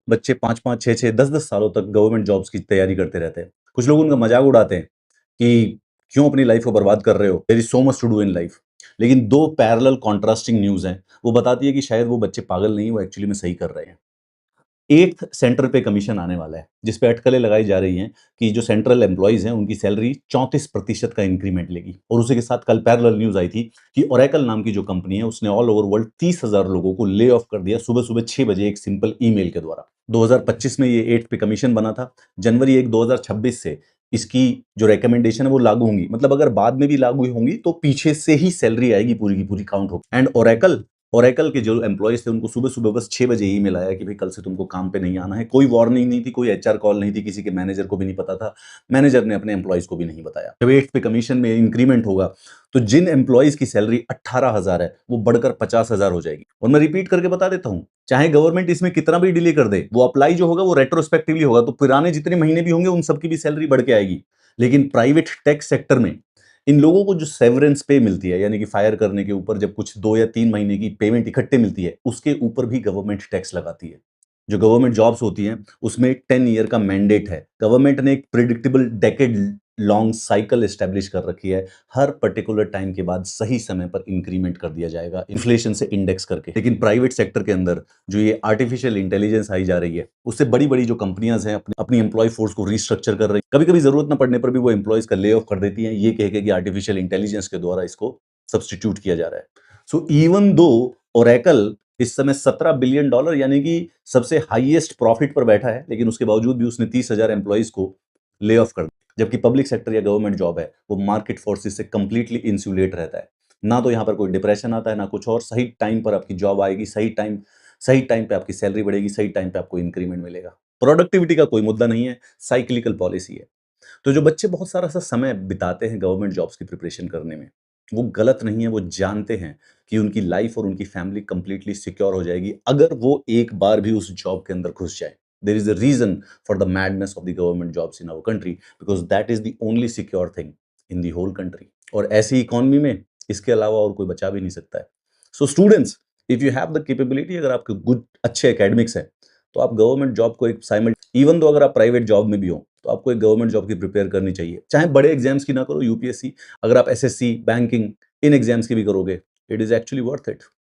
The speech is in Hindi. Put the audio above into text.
बच्चे 5-5, 6-6, 10-10 सालों तक गवर्नमेंट जॉब्स की तैयारी करते रहते हैं। कुछ लोग उनका मज़ाक उड़ाते हैं कि क्यों अपनी लाइफ को बर्बाद कर रहे हो? There is so much to do in life. लेकिन 2 पैरेलल कंट्रास्टिंग न्यूज़ हैं, वो बताती है कि शायद वो बच्चे पागल नहीं, वो एक्चुअली में सही कर रहे हैं। 8th सेंटर पे कमीशन आने वाला है, जिस पे अटकलें लगाई जा रही हैं कि जो सेंट्रल एम्प्लॉइज़ हैं, उनकी सैलरी 34% का इंक्रीमेंट लेगी। और उसी के साथ कल पैरेलल न्यूज़ आई थी कि ओरेकल नाम की जो कंपनी है, उसने ऑल ओवर वर्ल्ड 30,000 लोगों को ले ऑफ कर दिया सुबह-सुबह 6 बजे एक सिंपल ईमेल के द्वारा। 2025 में ये 8th पे कमीशन बना था। जनवरी 1, 2026 से इसकी जो रिकमेंडेशन है वो लागू होंगी। मतलब अगर बाद में भी लागू होंगी तो पीछे से ही सैलरी आएगी पूरी की पूरी काउंट होगी। एंड ओरेकल के जो एम्प्लॉइज़ थे उनको सुबह-सुबह बस 6 बजे ईमेल आया कि भाई कल से तुमको काम पे नहीं आना है। कोई वार्निंग नहीं थी, कोई एचआर कॉल नहीं थी, किसी के मैनेजर को भी नहीं पता था। मैनेजर ने अपने एम्प्लॉइज़ को भी नहीं बताया। जब 8th पे कमीशन में इंक्रीमेंट होगा, तो जिन एम्प्लॉइज़ की सैलरी 18,000 है, वो बढ़कर 50,000 हो जाएगी। और मैं रिपीट करके बता देता हूँ, चाहे गवर्नमेंट इसमें कितना भी डिले कर दे, वो अप्लाई जो होगा वो रेट्रोस्पेक्टिवली होगा, तो पुराने जितने महीने भी होंगे उन सबकी भी सैलरी बढ़ के आएगी। लेकिन प्राइवेट टेक सेक्टर में इन लोगों को जो सेवरेंस पे मिलती है, यानी कि फायर करने के ऊपर जब कुछ 2 या 3 महीने की पेमेंट इकट्ठे मिलती है, उसके ऊपर भी गवर्नमेंट टैक्स लगाती है। जो गवर्नमेंट जॉब्स होती हैं, उसमें 10 ईयर का मैंडेट है। गवर्नमेंट ने एक predictable decade long cycle establish कर रखी है। हर पर्टिकुलर टाइम के बाद सही समय पर इंक्रीमेंट कर दिया जाएगा, इन्फ्लेशन से इंडेक्स करके। लेकिन प्राइवेट सेक्टर के अंदर जो ये आर्टिफिशियल इंटेलिजेंस आई जा रही है, उससे बड़ी-बड़ी जो कंपनियाज़ हैं अपनी एम्प्लॉयी फोर्स को रिस्ट्रक्चर कर रही हैं। कभी-कभी ज़रूरत ना पड़ने पर भी वो एम्प्लॉइज़ का ले ऑफ कर देती हैं, ये कह के कि आर्टिफिशियल इंटेलिजेंस के द्वारा इसको सब्स्टिट्यूट किया जा रहा है। सो इवन दो ओरेकल इस समय $17 बिलियन यानी कि सबसे हाईएस्ट प्रॉफिट पर बैठा है, लेकिन उसके बावजूद भी उसने 30,000 एम्प्लॉइज़ को ले ऑफ कर दिया। जबकि पब्लिक सेक्टर या गवर्नमेंट जॉब है, वो मार्केट फोर्सेस से कंप्लीटली इंसुलेट रहता है। ना तो यहाँ पर कोई डिप्रेशन आता है, ना कुछ और। सही टाइम पर आपकी जॉब आएगी, सही टाइम पे आपकी सैलरी बढ़ेगी, सही टाइम पे आपको इंक्रीमेंट मिलेगा। प्रोडक्टिविटी का कोई मुद्दा नहीं है, साइक्लिकल पॉलिसी है। तो जो बच्चे बहुत सारा सा समय बिताते हैं गवर्नमेंट जॉब्स की प्रिपरेशन करने में, वो गलत नहीं है, वो जानते हैं कि उनकी लाइफ और उनकी फैमिली कंप्लीटली सिक्योर हो जाएगी अगर वो एक बार भी उस जॉब के अंदर घुस जाए। There is a reason for the madness of the government jobs in our country, because that is the only secure thing in the whole country. और ऐसी इकोनॉमी में इसके अलावा और कोई बचा भी नहीं सकता है। So students, if you have the capability, अगर आपके गुड अच्छे एकेडमिक्स हैं, तो आप गवर्नमेंट जॉब को एक साइमल्टेनियस, इवन दो अगर आप प्राइवेट जॉब में भी हो, तो आपको एक गवर्नमेंट जॉब की प्रिपेयर करनी चाहिए। चाहे बड़े एग्जाम्स की ना करो, यूपीएससी, अगर आप एसएससी, बैंकिंग, इन एग्जाम्स की भी करोगे, it is actually worth it.